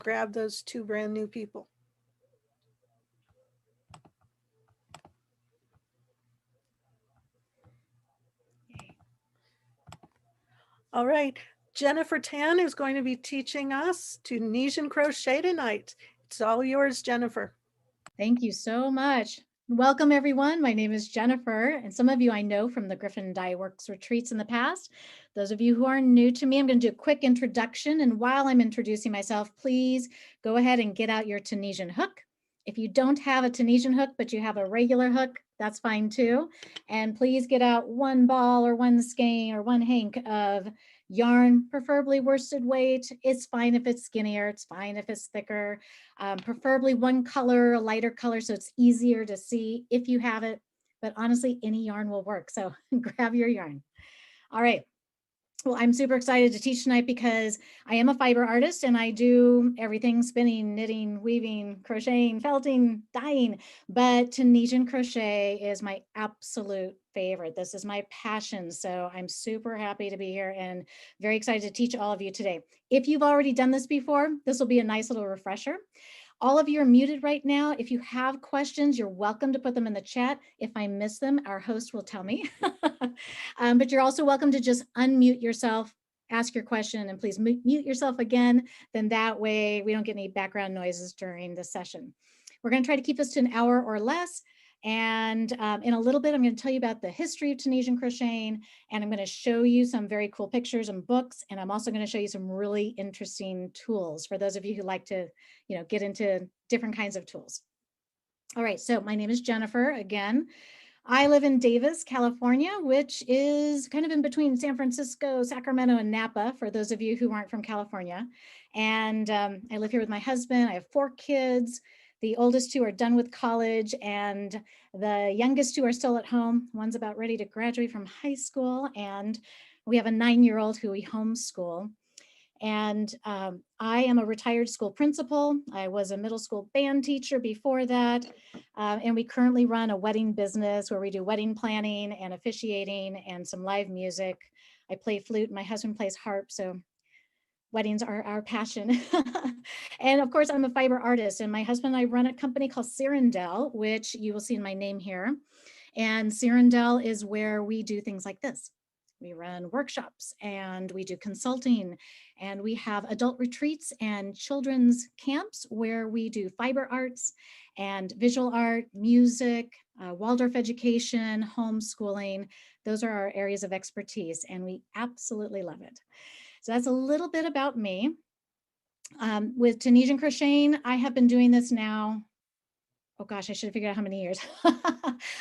grab those two brand new people. All right, Jennifer Tan is going to be teaching us Tunisian crochet tonight. It's all yours, Jennifer. Thank you so much. Welcome, everyone. My name is Jennifer, and some of you I know from the Griffin Dye Works retreats in the past. Those of you who are new to me, I'm going to do a quick introduction. And while I'm introducing myself, please go ahead and get out your Tunisian hook. If you don't have a Tunisian hook, but you have a regular hook, that's fine too. And please get out one ball or one skein or one hank of yarn, preferably worsted weight. It's fine if it's skinnier, it's fine if it's thicker. Preferably one color, a lighter color, so it's easier to see if you have it. But honestly, any yarn will work. So grab your yarn. All right. Well, I'm super excited to teach tonight because I am a fiber artist and I do everything: spinning, knitting, weaving, crocheting, felting, dyeing. But Tunisian crochet is my absolute favorite. This is my passion. So I'm super happy to be here and very excited to teach all of you today. If you've already done this before, this will be a nice little refresher. All of you are muted right now. If you have questions, you're welcome to put them in the chat. If I miss them, our host will tell me. But you're also welcome to just unmute yourself, ask your question, and please mute yourself again. Then that way we don't get any background noises during the session. We're going to try to keep this to an hour or less. And in a little bit, I'm going to tell you about the history of Tunisian crocheting, and I'm going to show you some very cool pictures and books. And I'm also going to show you some really interesting tools for those of you who like to, get into different kinds of tools. All right, so my name is Jennifer again. I live in Davis, California, which is kind of in between San Francisco, Sacramento, and Napa, for those of you who aren't from California. And I live here with my husband. I have 4 kids. The oldest 2 are done with college, and the youngest 2 are still at home. One's about ready to graduate from high school, and we have a 9-year-old who we homeschool. And I am a retired school principal. I was a middle school band teacher before that. And we currently run a wedding business where we do wedding planning and officiating and some live music. I play flute, my husband plays harp, so weddings are our passion. And of course, I'm a fiber artist, and my husband and I run a company called Cirindel, which you will see in my name here. And Cirindel is where we do things like this. We run workshops and we do consulting, and we have adult retreats and children's camps where we do fiber arts and visual art, music, Waldorf education, homeschooling. Those are our areas of expertise, and we absolutely love it. So that's a little bit about me. With Tunisian crocheting, I have been doing this now, oh gosh, I should have figured out how many years.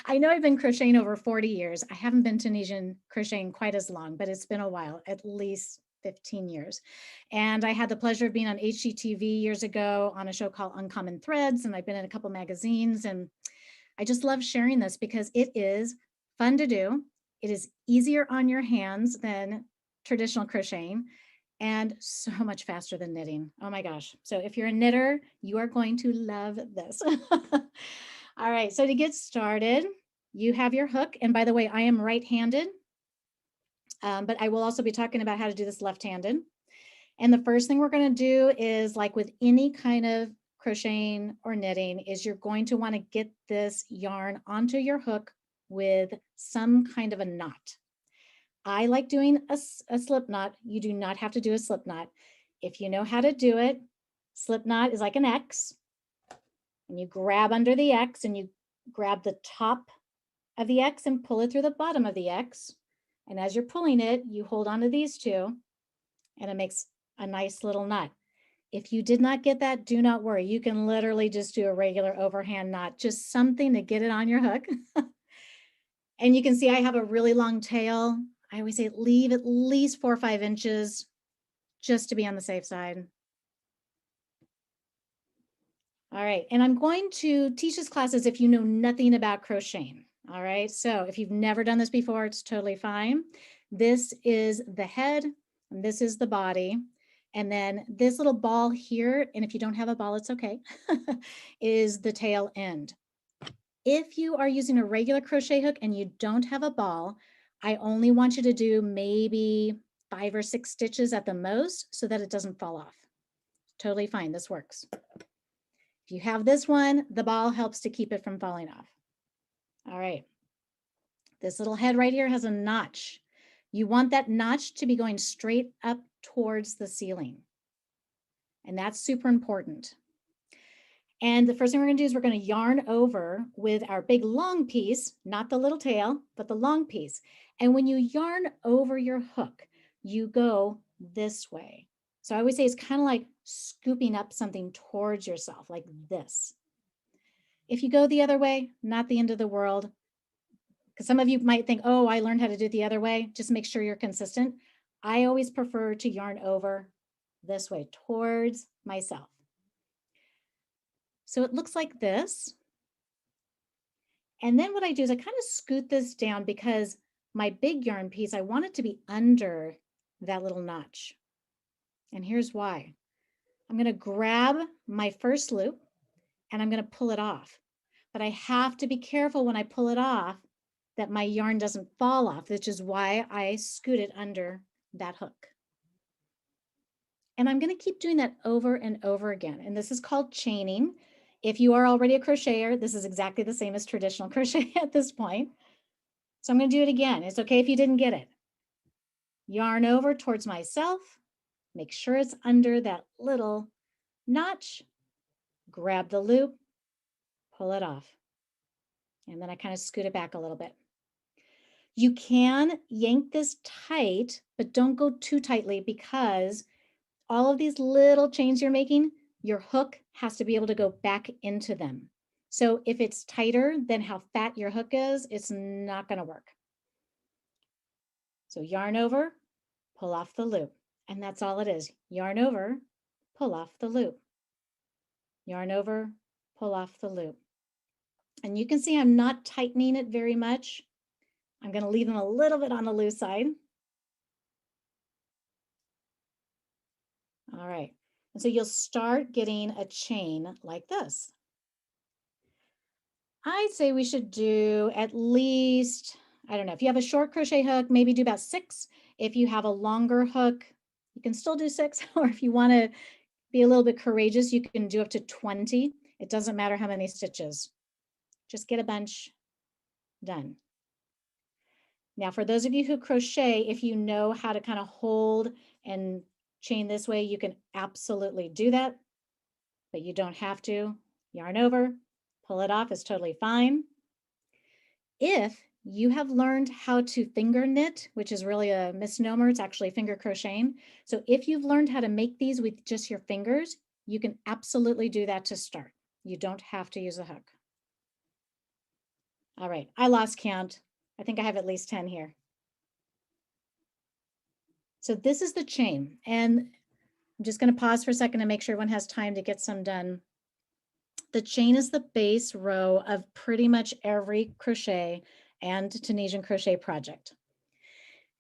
I know I've been crocheting over 40 years. I haven't been Tunisian crocheting quite as long, but it's been a while, at least 15 years. And I had the pleasure of being on HGTV years ago on a show called Uncommon Threads, and I've been in a couple magazines, and I just love sharing this because it is fun to do. It is easier on your hands than traditional crocheting, and so much faster than knitting. Oh my gosh. So if you're a knitter, you are going to love this. All right, so to get started, you have your hook. And by the way, I am right-handed, but I will also be talking about how to do this left-handed. And the first thing we're going to do is, like with any kind of crocheting or knitting, is you're going to want to get this yarn onto your hook with some kind of a knot. I like doing a slip knot. You do not have to do a slip knot. If you know how to do it, slip knot is like an X, and you grab under the X and you grab the top of the X and pull it through the bottom of the X. And as you're pulling it, you hold on to these two, and it makes a nice little knot. If you did not get that, do not worry. You can literally just do a regular overhand knot, just something to get it on your hook. And you can see I have a really long tail. I always say leave at least 4 or 5 inches just to be on the safe side. All right, and I'm going to teach this class as if you know nothing about crocheting. All right, so if you've never done this before, it's totally fine. This is the head, and this is the body. And then this little ball here, and if you don't have a ball, it's okay, is the tail end. If you are using a regular crochet hook and you don't have a ball, I only want you to do maybe 5 or 6 stitches at the most so that it doesn't fall off. Totally fine. This works. If you have this one, the ball helps to keep it from falling off. All right. This little head right here has a notch. You want that notch to be going straight up towards the ceiling. And that's super important. And the first thing we're going to do is we're going to yarn over with our big long piece, not the little tail, but the long piece. And when you yarn over your hook, you go this way. So I always say it's kind of like scooping up something towards yourself, like this. If you go the other way, not the end of the world. Because some of you might think, oh, I learned how to do it the other way. Just make sure you're consistent. I always prefer to yarn over this way towards myself. So it looks like this. And then what I do is I kind of scoot this down because my big yarn piece, I want it to be under that little notch. And here's why. I'm going to grab my first loop and I'm going to pull it off. But I have to be careful when I pull it off that my yarn doesn't fall off, which is why I scoot it under that hook. And I'm going to keep doing that over and over again. And this is called chaining. If you are already a crocheter, this is exactly the same as traditional crochet at this point. So I'm going to do it again. It's okay if you didn't get it. Yarn over towards myself. Make sure it's under that little notch. Grab the loop, pull it off. And then I kind of scoot it back a little bit. You can yank this tight, but don't go too tightly because all of these little chains you're making, your hook has to be able to go back into them. So if it's tighter than how fat your hook is, it's not going to work. So yarn over, pull off the loop. And that's all it is. Yarn over, pull off the loop. Yarn over, pull off the loop. And you can see I'm not tightening it very much. I'm going to leave them a little bit on the loose side. All right. And so you'll start getting a chain like this. I'd say we should do at least, I don't know, if you have a short crochet hook, maybe do about 6. If you have a longer hook, you can still do 6. Or if you want to be a little bit courageous, you can do up to 20. It doesn't matter how many stitches. Just get a bunch done. Now, for those of you who crochet, if you know how to kind of hold and chain this way, you can absolutely do that, but you don't have to. Yarn over, pull it off is totally fine. If you have learned how to finger knit, which is really a misnomer, it's actually finger crocheting. So if you've learned how to make these with just your fingers, you can absolutely do that to start. You don't have to use a hook. All right, I lost count. I think I have at least 10 here. So this is the chain, and I'm just going to pause for a second to make sure everyone has time to get some done. The chain is the base row of pretty much every crochet and Tunisian crochet project.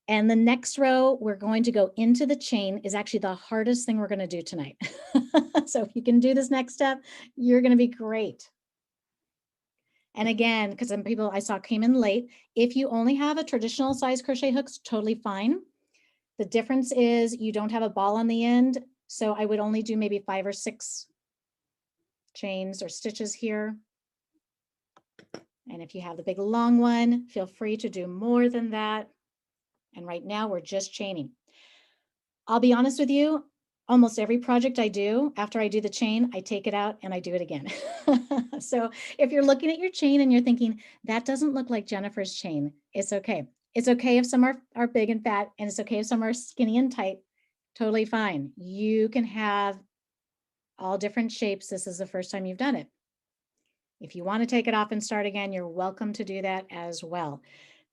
And the next row we're going to go into the chain is actually the hardest thing we're going to do tonight. So if you can do this next step, you're going to be great. And again, because some people I saw came in late, if you only have a traditional size crochet hooks, totally fine. The difference is you don't have a ball on the end. So I would only do maybe 5 or 6 chains or stitches here. And if you have the big long one, feel free to do more than that. And right now we're just chaining. I'll be honest with you, almost every project I do, after I do the chain, I take it out and I do it again. So if you're looking at your chain and you're thinking, that doesn't look like Jennifer's chain, it's okay. It's okay if some are big and fat, and it's okay if some are skinny and tight, totally fine. You can have all different shapes. This is the first time you've done it. If you want to take it off and start again, you're welcome to do that as well.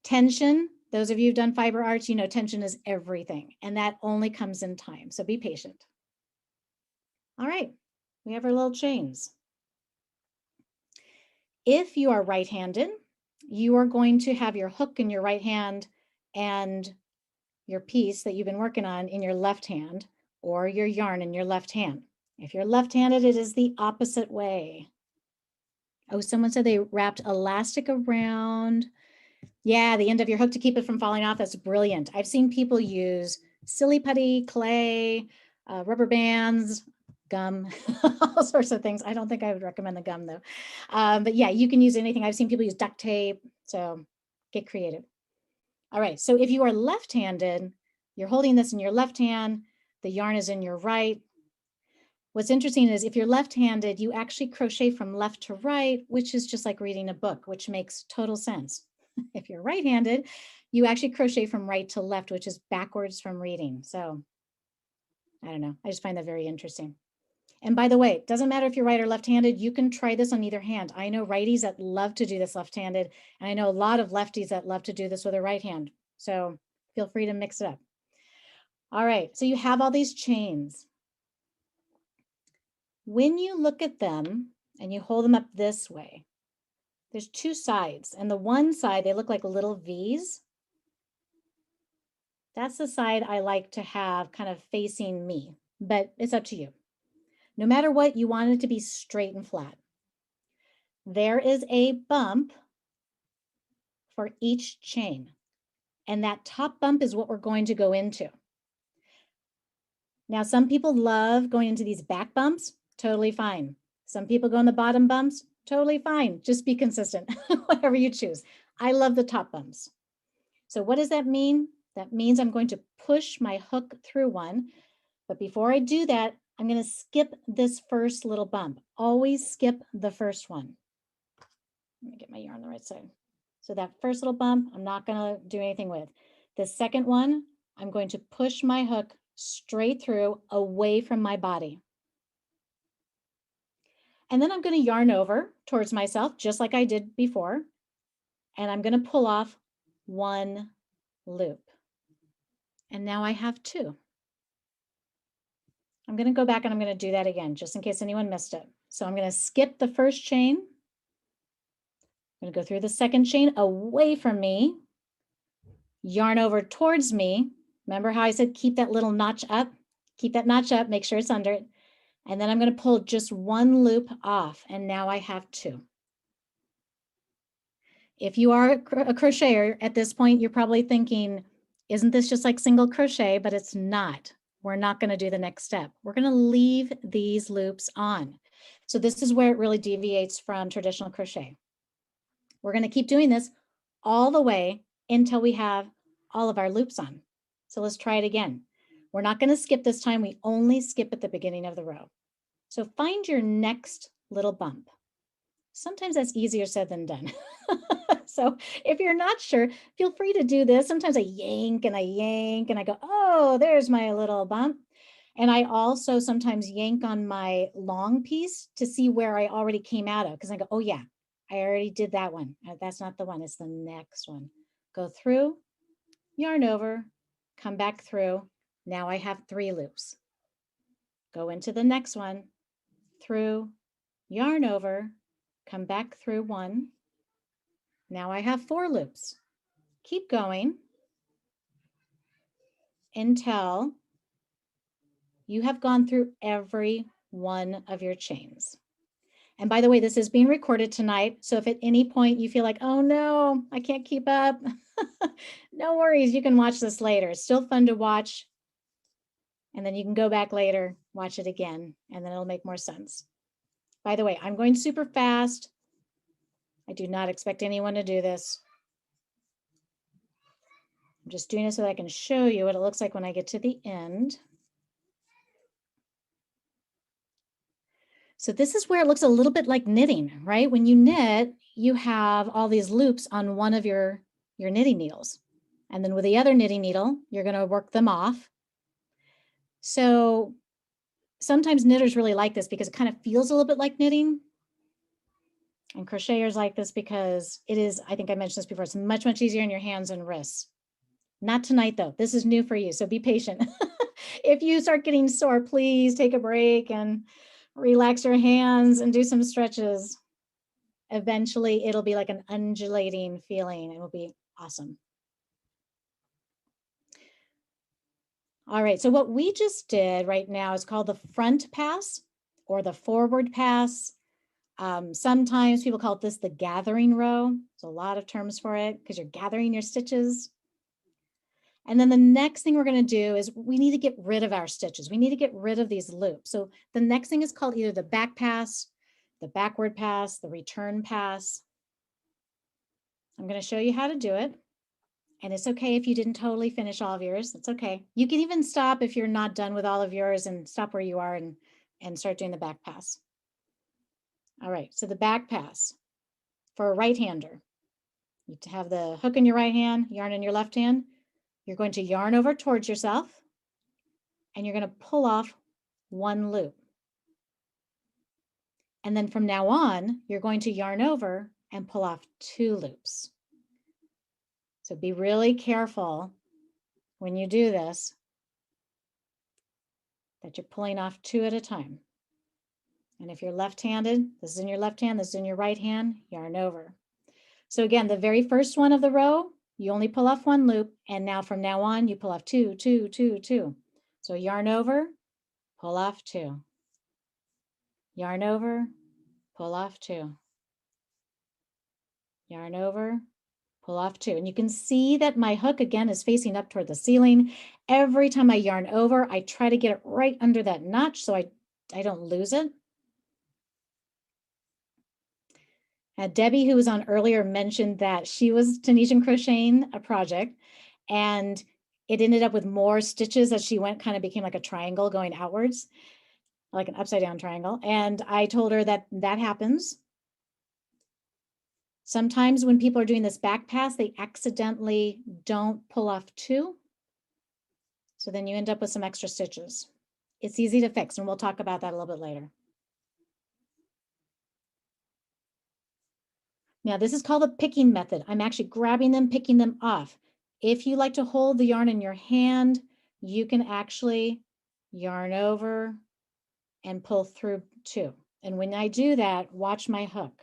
Tension, those of you who've done fiber arts, you know tension is everything, and that only comes in time, so be patient. All right, we have our little chains. If you are right-handed, you are going to have your hook in your right hand and your piece that you've been working on in your left hand, or your yarn in your left hand. If you're left-handed, it is the opposite way. Oh, someone said they wrapped elastic around. Yeah, the end of your hook to keep it from falling off. That's brilliant. I've seen people use silly putty, clay, rubber bands, gum, all sorts of things. I don't think I would recommend the gum though. But yeah, you can use anything. I've seen people use duct tape. So get creative. All right, so if you are left-handed, you're holding this in your left hand, the yarn is in your right. What's interesting is if you're left-handed, you actually crochet from left to right, which is just like reading a book, which makes total sense. If you're right-handed, you actually crochet from right to left, which is backwards from reading. So I don't know, I just find that very interesting. And by the way, it doesn't matter if you're right or left-handed, you can try this on either hand. I know righties that love to do this left-handed, and I know a lot of lefties that love to do this with their right hand. So feel free to mix it up. All right, so you have all these chains. When you look at them and you hold them up this way, there's two sides, and the one side, they look like little V's. That's the side I like to have kind of facing me, but it's up to you. No matter what, you want it to be straight and flat. There is a bump for each chain, and that top bump is what we're going to go into. Now, some people love going into these back bumps, totally fine. Some people go in the bottom bumps, totally fine. Just be consistent, whatever you choose. I love the top bumps. So what does that mean? That means I'm going to push my hook through one, but before I do that, I'm going to skip this first little bump. Always skip the first one. Let me get my yarn on the right side. So that first little bump, I'm not going to do anything with. The second one, I'm going to push my hook straight through away from my body. And then I'm going to yarn over towards myself, just like I did before. And I'm going to pull off one loop. And now I have two. I'm going to go back and I'm going to do that again, just in case anyone missed it. So I'm going to skip the first chain. I'm going to go through the second chain away from me, yarn over towards me. Remember how I said keep that little notch up? Keep that notch up, make sure it's under it. And then I'm going to pull just one loop off, and now I have two. If you are a crocheter at this point, you're probably thinking, isn't this just like single crochet? But it's not. We're not going to do the next step. We're going to leave these loops on. So this is where it really deviates from traditional crochet. We're going to keep doing this all the way until we have all of our loops on. So let's try it again. We're not going to skip this time. We only skip at the beginning of the row. So find your next little bump. Sometimes that's easier said than done. So if you're not sure, feel free to do this. Sometimes I yank and I go, oh, there's my little bump. And I also sometimes yank on my long piece to see where I already came out of, because I go, oh yeah, I already did that one. That's not the one, it's the next one. Go through, yarn over, come back through. Now I have 3 loops. Go into the next one, through, yarn over, come back through 1. Now I have 4 loops. Keep going until you have gone through every one of your chains. And by the way, this is being recorded tonight. So if at any point you feel like, oh no, I can't keep up, no worries, you can watch this later. It's still fun to watch. And then you can go back later, watch it again, and then it'll make more sense. By the way, I'm going super fast. I do not expect anyone to do this. I'm just doing it so that I can show you what it looks like when I get to the end. So this is where it looks a little bit like knitting, right? When you knit, you have all these loops on one of your knitting needles. And then with the other knitting needle, you're going to work them off. So sometimes knitters really like this because it kind of feels a little bit like knitting. And crocheters like this because it is, I think I mentioned this before, it's much, much easier on your hands and wrists. Not tonight though, this is new for you, so be patient. If you start getting sore, please take a break and relax your hands and do some stretches. Eventually it'll be like an undulating feeling. It will be awesome. All right, so what we just did right now is called the front pass or the forward pass. Sometimes people call this the gathering row. There's a lot of terms for it because you're gathering your stitches. And then the next thing we're going to do is we need to get rid of our stitches. We need to get rid of these loops. So the next thing is called either the back pass, the backward pass, the return pass. I'm going to show you how to do it. And it's okay if you didn't totally finish all of yours. It's okay. You can even stop if you're not done with all of yours and stop where you are and start doing the back pass. All right, so the back pass for a right-hander. You have the hook in your right hand, yarn in your left hand. You're going to yarn over towards yourself and you're going to pull off one loop. And then from now on, you're going to yarn over and pull off 2 loops. So be really careful when you do this that you're pulling off 2 at a time. And if you're left-handed, this is in your left hand, this is in your right hand, yarn over. So again, the very first one of the row, you only pull off 1 loop, and now from now on, you pull off 2, 2, 2, 2. So yarn over, pull off 2. Yarn over, pull off 2. Yarn over, pull off 2. And you can see that my hook again is facing up toward the ceiling. Every time I yarn over, I try to get it right under that notch so I don't lose it. Debbie, who was on earlier, mentioned that she was Tunisian crocheting a project and it ended up with more stitches as she went, kind of became like a triangle going outwards, like an upside down triangle. And I told her that that happens. Sometimes when people are doing this back pass, they accidentally don't pull off 2. So then you end up with some extra stitches. It's easy to fix, and we'll talk about that a little bit later. Now this is called the picking method. I'm actually grabbing them, picking them off. If you like to hold the yarn in your hand, you can actually yarn over and pull through 2. And when I do that, watch my hook.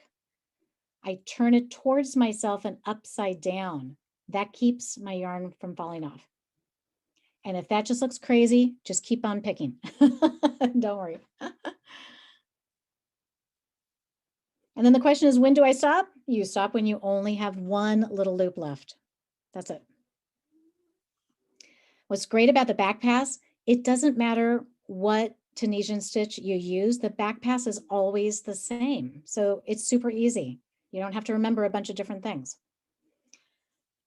I turn it towards myself and upside down. That keeps my yarn from falling off. And if that just looks crazy, just keep on picking. Don't worry. And then the question is, when do I stop? You stop when you only have 1 little loop left. That's it. What's great about the back pass, it doesn't matter what Tunisian stitch you use, the back pass is always the same. So it's super easy. You don't have to remember a bunch of different things.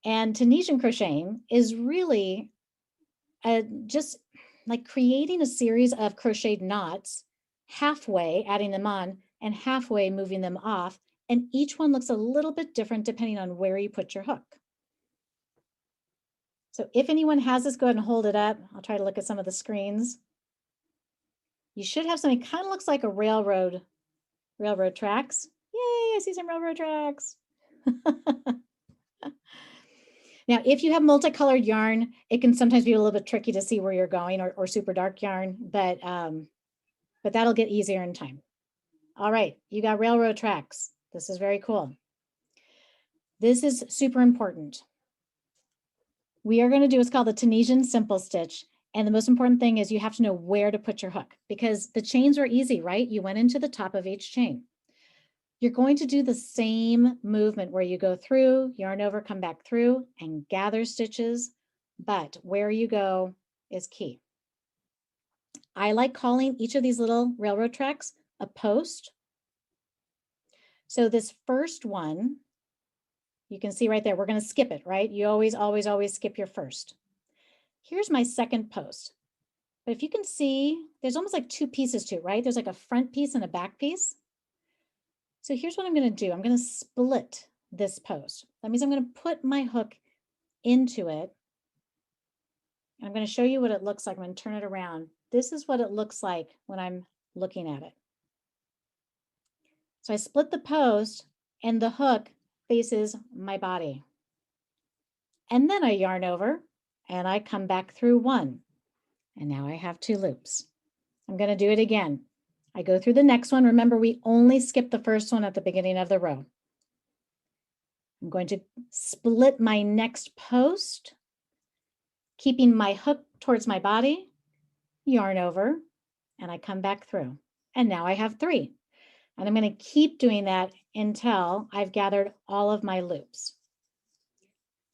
And Tunisian crocheting is really just like creating a series of crocheted knots, halfway adding them on and halfway moving them off. And each one looks a little bit different depending on where you put your hook. So if anyone has this, go ahead and hold it up. I'll try to look at some of the screens. You should have something kind of looks like a railroad tracks. Yay, I see some railroad tracks. Now, if you have multicolored yarn, it can sometimes be a little bit tricky to see where you're going, or super dark yarn, but that'll get easier in time. All right, you got railroad tracks. This is very cool. This is super important. We are going to do what's called the Tunisian simple stitch. And the most important thing is you have to know where to put your hook, because the chains are easy, right? You went into the top of each chain. You're going to do the same movement where you go through, yarn over, come back through, and gather stitches, but where you go is key. I like calling each of these little railroad tracks a post. So this first one, you can see right there, we're going to skip it, right? You always skip your first. Here's my second post. But if you can see, there's almost like 2 pieces to it, right? There's like a front piece and a back piece. So here's what I'm going to do. I'm going to split this post. That means I'm going to put my hook into it. I'm going to show you what it looks like. I'm going to turn it around. This is what it looks like when I'm looking at it. So I split the post and the hook faces my body. And then I yarn over and I come back through 1. And now I have 2 loops. I'm going to do it again. I go through the next one. Remember, we only skipped the first one at the beginning of the row. I'm going to split my next post, keeping my hook towards my body, yarn over, and I come back through. And now I have 3. And I'm going to keep doing that until I've gathered all of my loops.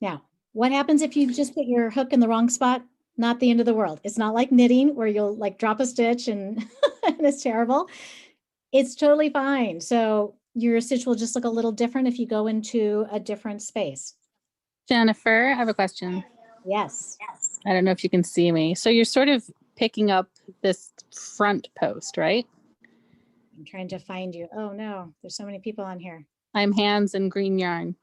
Now, What happens if you just put your hook in the wrong spot? Not the end of the world. It's not like knitting where you'll like drop a stitch and, and it's terrible. It's totally fine. So your stitch will just look a little different if you go into a different space. Jennifer, I have a question. Yes. I don't know if you can see me. So you're sort of picking up this front post, right? I'm trying to find you. Oh no, there's so many people on here. I'm hands and green yarn.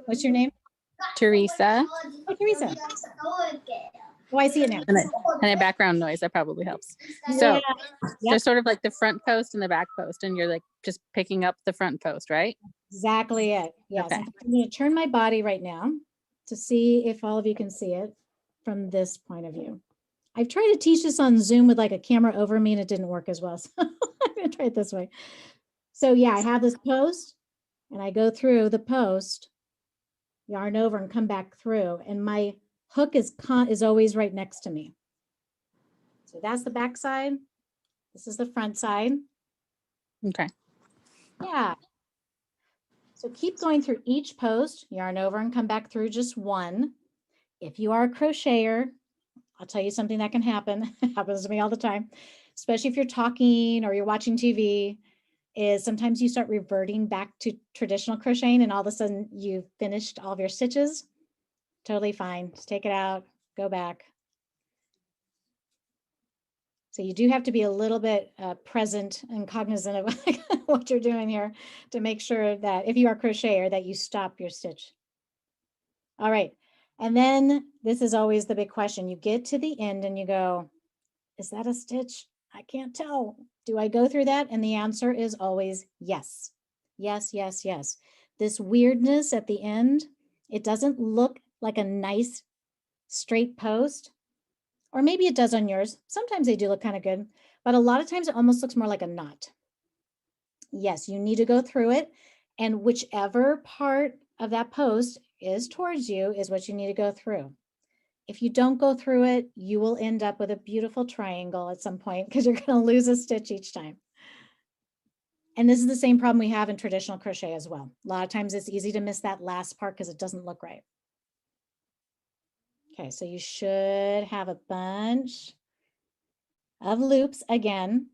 What's your name? Teresa. Oh, Teresa. Oh, I see it now. And a background noise, that probably helps. Yeah. So Yep. there's sort of like the front post and the back post, and you're like just picking up the front post, right? Exactly it. Yes. Okay. I'm going to turn my body right now to see if all of you can see it from this point of view. I've tried to teach this on Zoom with like a camera over me and it didn't work as well. So I'm going to try it this way. So yeah, I have this post and I go through the post, yarn over and come back through, and my hook is always right next to me. So that's the back side. This is the front side. Okay. Yeah. So keep going through each post, yarn over and come back through just one. If you are a crocheter, I'll tell you something that can happen. It happens to me all the time, especially if you're talking or you're watching TV, is sometimes you start reverting back to traditional crocheting and all of a sudden you've finished all of your stitches. Totally fine. Just take it out, go back. So you do have to be a little bit present and cognizant of what you're doing here to make sure that if you are a crocheter that you stop your stitch. All right. And then this is always the big question. You get to the end and you go, is that a stitch? I can't tell. Do I go through that? And the answer is always yes. Yes, yes, yes. This weirdness at the end, it doesn't look like a nice straight post, or maybe it does on yours. Sometimes they do look kind of good, but a lot of times it almost looks more like a knot. Yes, you need to go through it, and whichever part of that post is towards you is what you need to go through. If you don't go through it, you will end up with a beautiful triangle at some point because you're going to lose a stitch each time. And this is the same problem we have in traditional crochet as well. A lot of times it's easy to miss that last part because it doesn't look right. Okay, so you should have a bunch of loops again.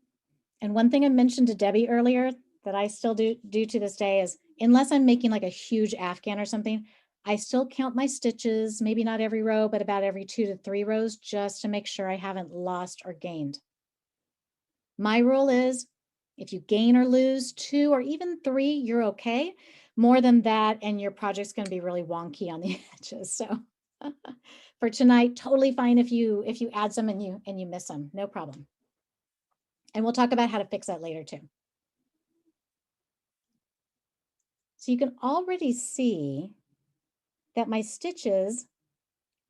And one thing I mentioned to Debbie earlier that I still do to this day is, unless I'm making like a huge Afghan or something, I still count my stitches, maybe not every row, but about every 2 to 3 rows, just to make sure I haven't lost or gained. My rule is if you gain or lose 2 or even 3, you're okay. More than that, and your project's going to be really wonky on the edges. So for tonight, totally fine if you add some and you miss them, no problem. And we'll talk about how to fix that later too. So you can already see that my stitches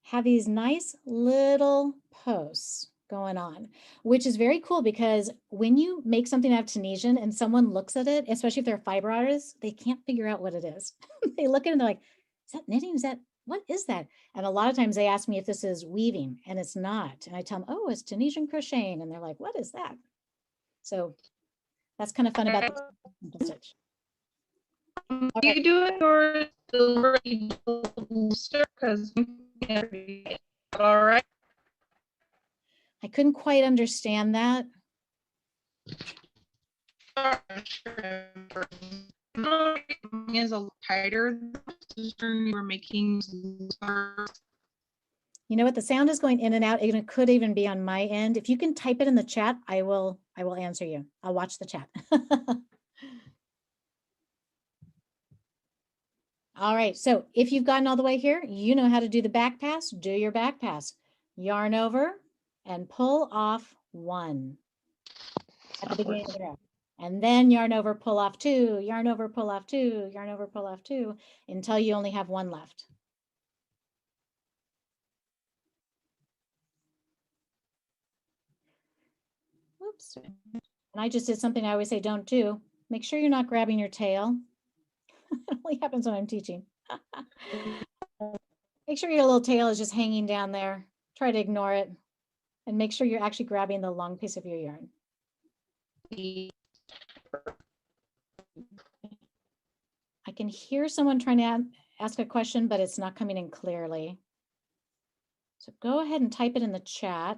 have these nice little posts going on, which is very cool because when you make something out of Tunisian and someone looks at it, especially if they're a fiber artist, they can't figure out what it is. They look at it and they're like, is that knitting? What is that? And a lot of times they ask me if this is weaving, and it's not. And I tell them, oh, it's Tunisian crocheting. And they're like, what is that? So that's kind of fun about the simple stitch. Do you do it or delivery because all right? I couldn't quite understand that. Is a little tighter. You were making. You know what? The sound is going in and out. It could even be on my end. If you can type it in the chat, I will answer you. I'll watch the chat. All right. So if you've gotten all the way here, you know how to do the back pass. Do your back pass. Yarn over and pull off 1 at the beginning of the row. And then yarn over, pull off 2, yarn over, pull off 2, yarn over, pull off 2, until you only have 1 left. Whoops. And I just did something I always say don't do. Make sure you're not grabbing your tail. It only happens when I'm teaching. Make sure your little tail is just hanging down there. Try to ignore it. And make sure you're actually grabbing the long piece of your yarn. I can hear someone trying to ask a question, but it's not coming in clearly. So go ahead and type it in the chat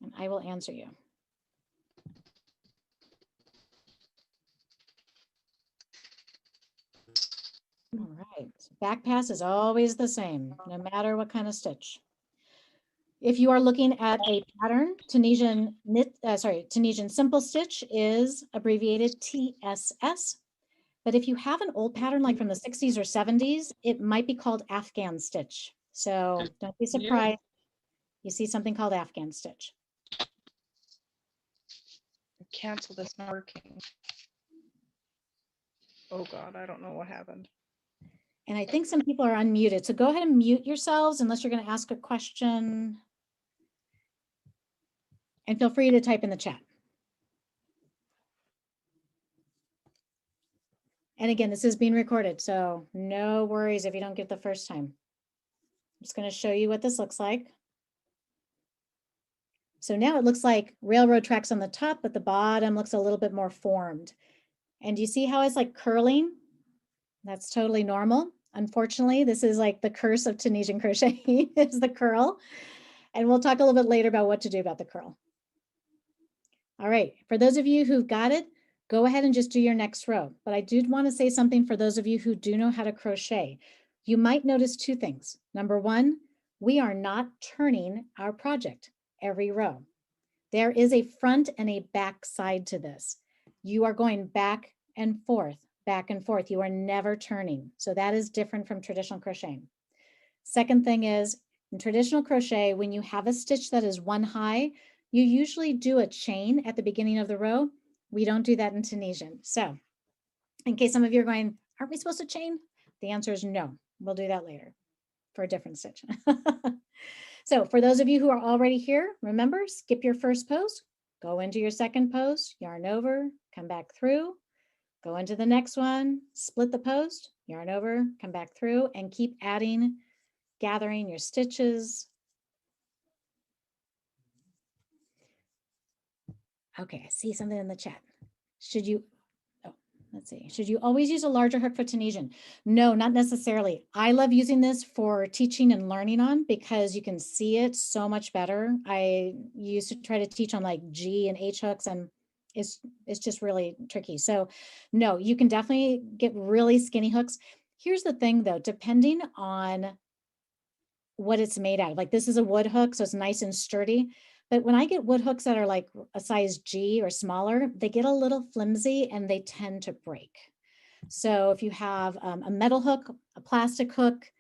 and I will answer you. All right, back pass is always the same, no matter what kind of stitch. If you are looking at a pattern, Tunisian simple stitch is abbreviated TSS. But if you have an old pattern like from the 60s or 70s, it might be called Afghan stitch. So don't be surprised. You see something called Afghan stitch. Cancel this not working. Oh God, I don't know what happened. And I think some people are unmuted. So go ahead and mute yourselves unless you're going to ask a question. And feel free to type in the chat. And again, this is being recorded, so no worries if you don't get the first time. I'm just going to show you what this looks like. So now it looks like railroad tracks on the top, but the bottom looks a little bit more formed. And you see how it's like curling? That's totally normal. Unfortunately, this is like the curse of Tunisian crochet is the curl. And we'll talk a little bit later about what to do about the curl. All right, for those of you who've got it, go ahead and just do your next row. But I do want to say something for those of you who do know how to crochet. You might notice two things. Number one, we are not turning our project every row. There is a front and a back side to this. You are going back and forth, back and forth. You are never turning. So that is different from traditional crocheting. Second thing is, in traditional crochet, when you have a stitch that is one high, you usually do a chain at the beginning of the row. We don't do that in Tunisian. So in case some of you are going, aren't we supposed to chain? The answer is no. We'll do that later for a different stitch. So for those of you who are already here, remember, skip your first pose, go into your second pose, yarn over, come back through, go into the next one, split the post, yarn over, come back through, and keep adding, gathering your stitches. Okay, I see something in the chat. Should you, let's see, should you always use a larger hook for Tunisian? No, not necessarily. I love using this for teaching and learning on because you can see it so much better. I used to try to teach on like G and H hooks and it's just really tricky. So no, you can definitely get really skinny hooks. Here's the thing though, depending on what it's made out of, like this is a wood hook, so it's nice and sturdy. But when I get wood hooks that are like a size G or smaller, they get a little flimsy and they tend to break. So if you have a metal hook, a plastic hook,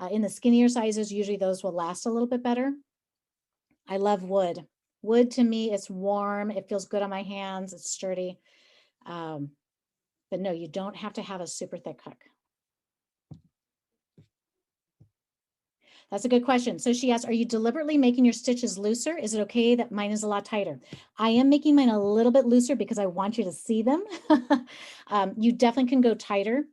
in the skinnier sizes, usually those will last a little bit better. I love wood. Wood to me, it's warm, it feels good on my hands, it's sturdy. But no, you don't have to have a super thick hook. That's a good question. So she asked, are you deliberately making your stitches looser? Is it okay that mine is a lot tighter? I am making mine a little bit looser because I want you to see them. You definitely can go tighter.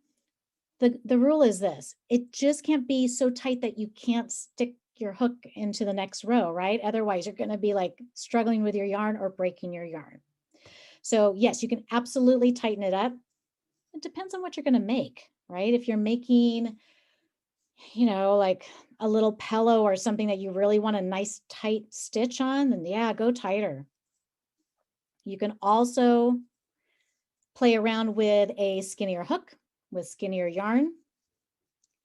The rule is this, it just can't be so tight that you can't stick your hook into the next row, right? Otherwise you're gonna be like struggling with your yarn or breaking your yarn. So yes, you can absolutely tighten it up. It depends on what you're gonna make, right? If you're making, you know, like a little pillow or something that you really want a nice tight stitch on, then yeah, go tighter. You can also play around with a skinnier hook with skinnier yarn.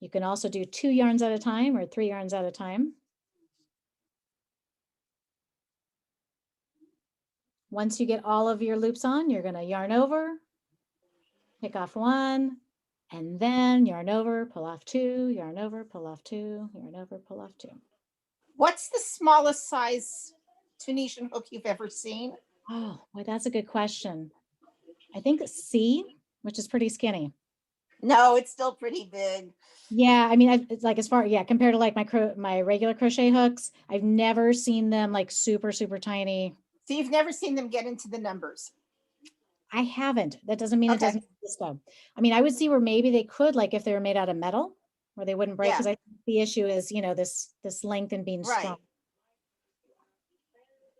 You can also do 2 yarns at a time or 3 yarns at a time. Once you get all of your loops on, you're going to yarn over, pick off 1, and then yarn over, pull off 2, yarn over, pull off 2, yarn over, pull off 2. What's the smallest size Tunisian hook you've ever seen? Oh, boy, that's a good question. I think C, which is pretty skinny. No, it's still pretty big. Yeah, I mean, it's like as far, yeah, compared to like my regular crochet hooks, I've never seen them like super, super tiny. So you've never seen them get into the numbers? I haven't. That doesn't mean it Okay. doesn't exist though. I mean, I would see where maybe they could, like if they were made out of metal, where they wouldn't break. Yeah. Because I think the issue is, you know, this length and being Right. strong.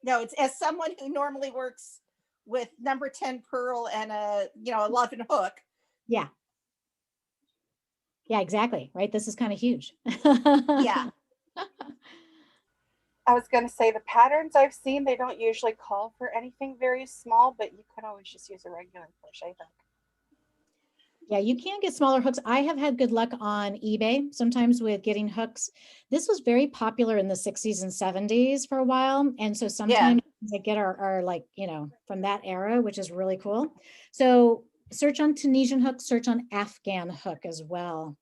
No, it's as someone who normally works with number 10 purl and a 11 hook, Yeah. Yeah, exactly. Right. This is kind of huge. Yeah. I was going to say the patterns I've seen, they don't usually call for anything very small, but you could always just use a regular crochet hook. Yeah, you can get smaller hooks. I have had good luck on eBay sometimes with getting hooks. This was very popular in the 60s and 70s for a while. And so sometimes I get our like, you know, from that era, which is really cool. So search on Tunisian hook, search on Afghan hook as well.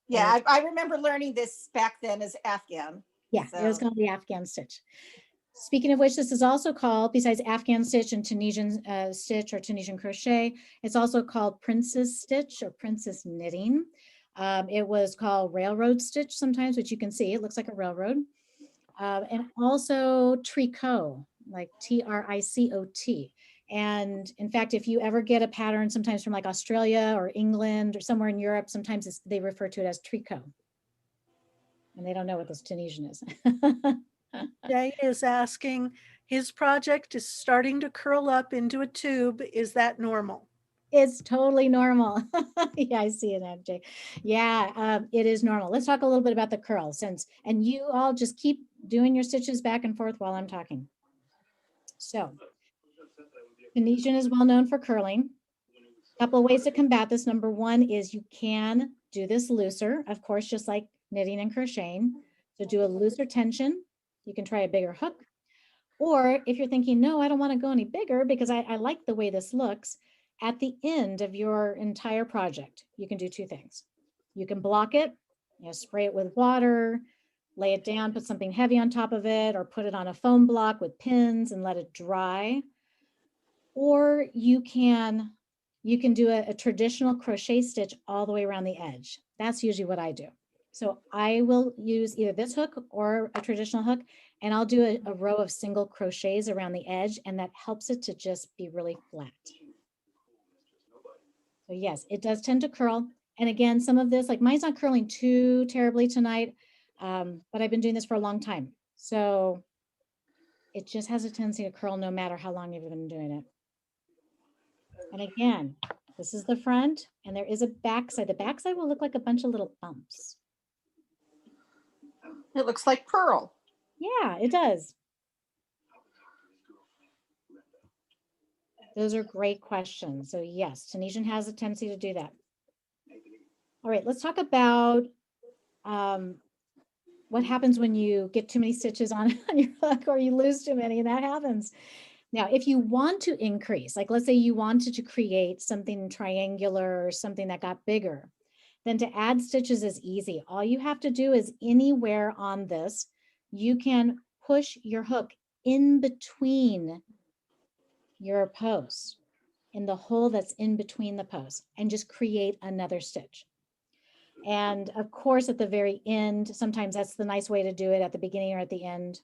Yeah, I remember learning this back then as Afghan. Yeah, so. It was called the Afghan stitch. Speaking of which, this is also called, besides Afghan stitch and Tunisian stitch or Tunisian crochet, it's also called princess stitch or princess knitting. It was called railroad stitch sometimes, which you can see, it looks like a railroad. And also tricot, like Tricot. And in fact, if you ever get a pattern, sometimes from like Australia or England or somewhere in Europe, sometimes they refer to it as tricot. And they don't know what this Tunisian is. Jay is asking, his project is starting to curl up into a tube. Is that normal? It's totally normal. Yeah, I see it, MJ. Yeah, it is normal. Let's talk a little bit about the curl and you all just keep doing your stitches back and forth while I'm talking. So, Tunisian is well known for curling. A couple of ways to combat this. Number one is you can do this looser, of course, just like knitting and crocheting. So do a looser tension. You can try a bigger hook. Or if you're thinking, no, I don't want to go any bigger because I like the way this looks, at the end of your entire project, you can do two things. You can block it, spray it with water, lay it down, put something heavy on top of it, or put it on a foam block with pins and let it dry. Or you can do a traditional crochet stitch all the way around the edge. That's usually what I do. So I will use either this hook or a traditional hook, and I'll do a row of single crochets around the edge, and that helps it to just be really flat. So yes, it does tend to curl. And again, some of this, like mine's not curling too terribly tonight, but I've been doing this for a long time. So it just has a tendency to curl no matter how long you've been doing it. And again, this is the front, and there is a backside. The backside will look like a bunch of little bumps. It looks like pearl. Yeah, it does. Those are great questions. So yes, Tunisian has a tendency to do that. All right, let's talk about what happens when you get too many stitches on your hook or you lose too many, and that happens. Now, if you want to increase, like let's say you wanted to create something triangular or something that got bigger, then to add stitches is easy. All you have to do is anywhere on this, you can push your hook in between your posts, in the hole that's in between the posts, and just create another stitch. And of course, at the very end, sometimes that's the nice way to do it, at the beginning or at the end.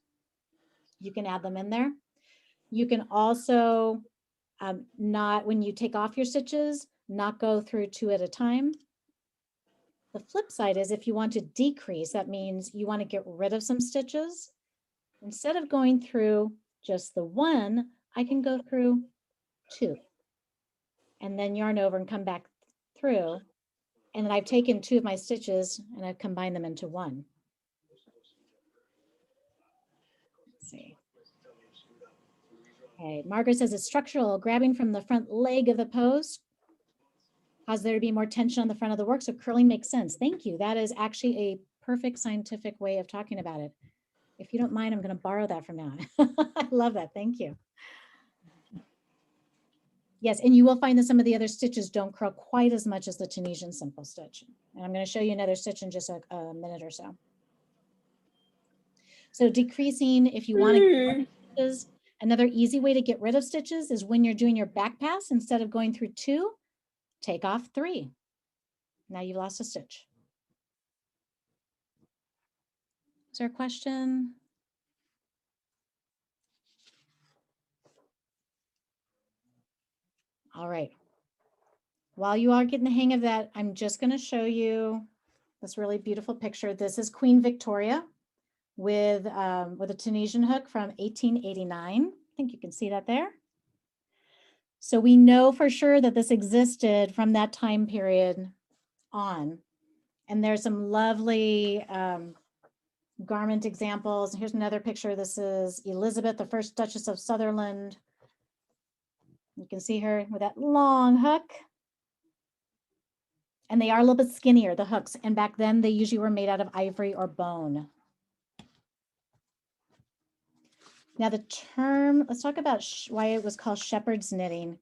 You can add them in there. You can also not, when you take off your stitches, not go through two at a time. The flip side is if you want to decrease, that means you want to get rid of some stitches. Instead of going through just the one, I can go through two and then yarn over and come back through. And then I've taken two of my stitches and I've combined them into one. Let's see. Okay, Margaret says it's structural, grabbing from the front leg of the post cause there to be more tension on the front of the work, so curling makes sense. Thank you. That is actually a perfect scientific way of talking about it. If you don't mind, I'm going to borrow that from now on. I love that. Thank you. Yes, and you will find that some of the other stitches don't curl quite as much as the Tunisian simple stitch. And I'm going to show you another stitch in just a minute or so. So decreasing, if you want to get rid of stitches, another easy way to get rid of stitches is when you're doing your back pass, instead of going through two, take off three. Now you've lost a stitch. Is there a question? All right. While you are getting the hang of that, I'm just going to show you this really beautiful picture. This is Queen Victoria with a Tunisian hook from 1889. I think you can see that there. So we know for sure that this existed from that time period on. And there's some lovely garment examples. Here's another picture. This is Elizabeth, the first Duchess of Sutherland. You can see her with that long hook. And they are a little bit skinnier, the hooks. And back then they usually were made out of ivory or bone. Now the term, let's talk about why it was called shepherd's knitting.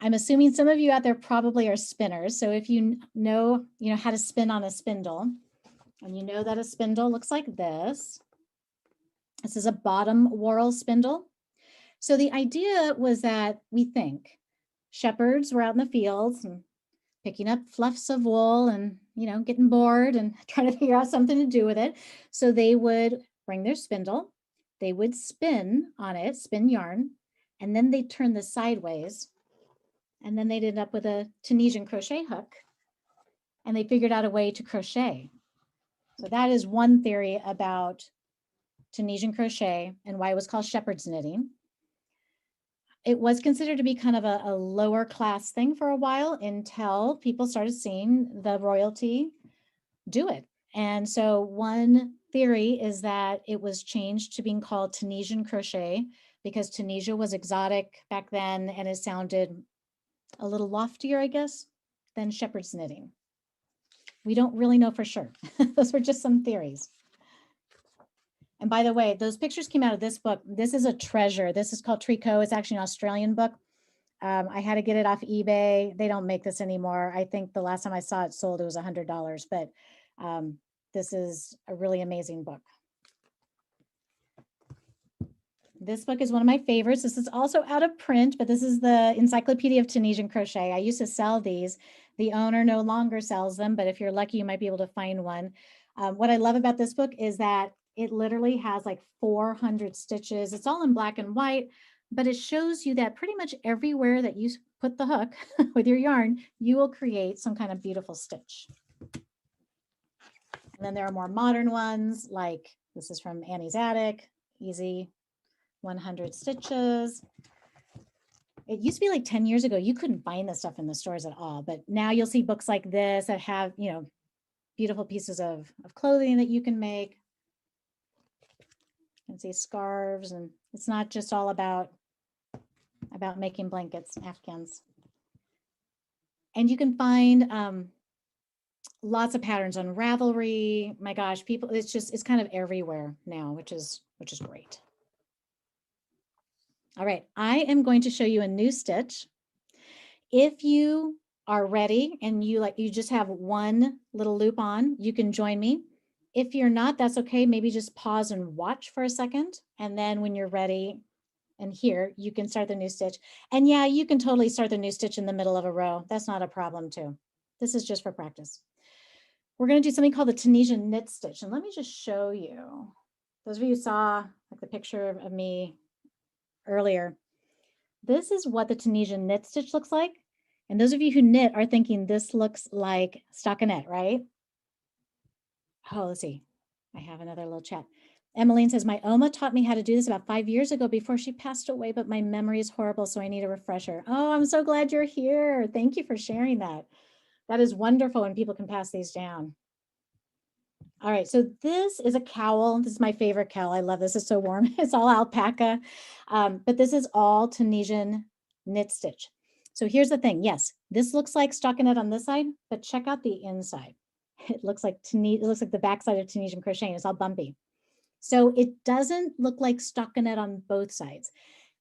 I'm assuming some of you out there probably are spinners. So if you know how to spin on a spindle, and you know that a spindle looks like this. This is a bottom whorl spindle. So the idea was that we think shepherds were out in the fields and picking up fluffs of wool and, getting bored and trying to figure out something to do with it. So they would bring their spindle, they would spin on it, spin yarn, and then they'd turn this sideways. And then they'd end up with a Tunisian crochet hook, and they figured out a way to crochet. So that is one theory about Tunisian crochet and why it was called shepherd's knitting. It was considered to be kind of a lower class thing for a while until people started seeing the royalty do it. And so one theory is that it was changed to being called Tunisian crochet because Tunisia was exotic back then and it sounded a little loftier, I guess, than shepherd's knitting. We don't really know for sure. Those were just some theories. And by the way, those pictures came out of this book. This is a treasure. This is called Tricot. It's actually an Australian book. I had to get it off eBay. They don't make this anymore. I think the last time I saw it sold, it was $100, but this is a really amazing book. This book is one of my favorites. This is also out of print, but this is the Encyclopedia of Tunisian Crochet. I used to sell these. The owner no longer sells them, but if you're lucky, you might be able to find one. What I love about this book is that it literally has like 400 stitches. It's all in black and white, but it shows you that pretty much everywhere that you put the hook with your yarn, you will create some kind of beautiful stitch. And then there are more modern ones, like this is from Annie's Attic, easy 100 stitches. It used to be like 10 years ago, you couldn't find this stuff in the stores at all, but now you'll see books like this that have, beautiful pieces of clothing that you can make. You can see scarves, and it's not just all about making blankets, Afghans. And you can find lots of patterns on Ravelry. My gosh, people, it's kind of everywhere now, which is great. All right, I am going to show you a new stitch. If you are ready and you just have one little loop on, you can join me. If you're not, that's okay. Maybe just pause and watch for a second. And then when you're ready and here, you can start the new stitch. And yeah, you can totally start the new stitch in the middle of a row. That's not a problem too. This is just for practice. We're going to do something called the Tunisian knit stitch. And let me just show you. Those of you who saw like the picture of me earlier, this is what the Tunisian knit stitch looks like. And those of you who knit are thinking this looks like stockinette, right? Oh, let's see. I have another little chat. Emmeline says, my Oma taught me how to do this about 5 years ago before she passed away, but my memory is horrible, so I need a refresher. Oh, I'm so glad you're here. Thank you for sharing that. That is wonderful when people can pass these down. All right, so this is a cowl. This is my favorite cowl. I love this. It's so warm. It's all alpaca, but this is all Tunisian knit stitch. So here's the thing. Yes, this looks like stockinette on this side, but check out the inside. It looks like the backside of Tunisian crocheting. It's all bumpy. So it doesn't look like stockinette on both sides.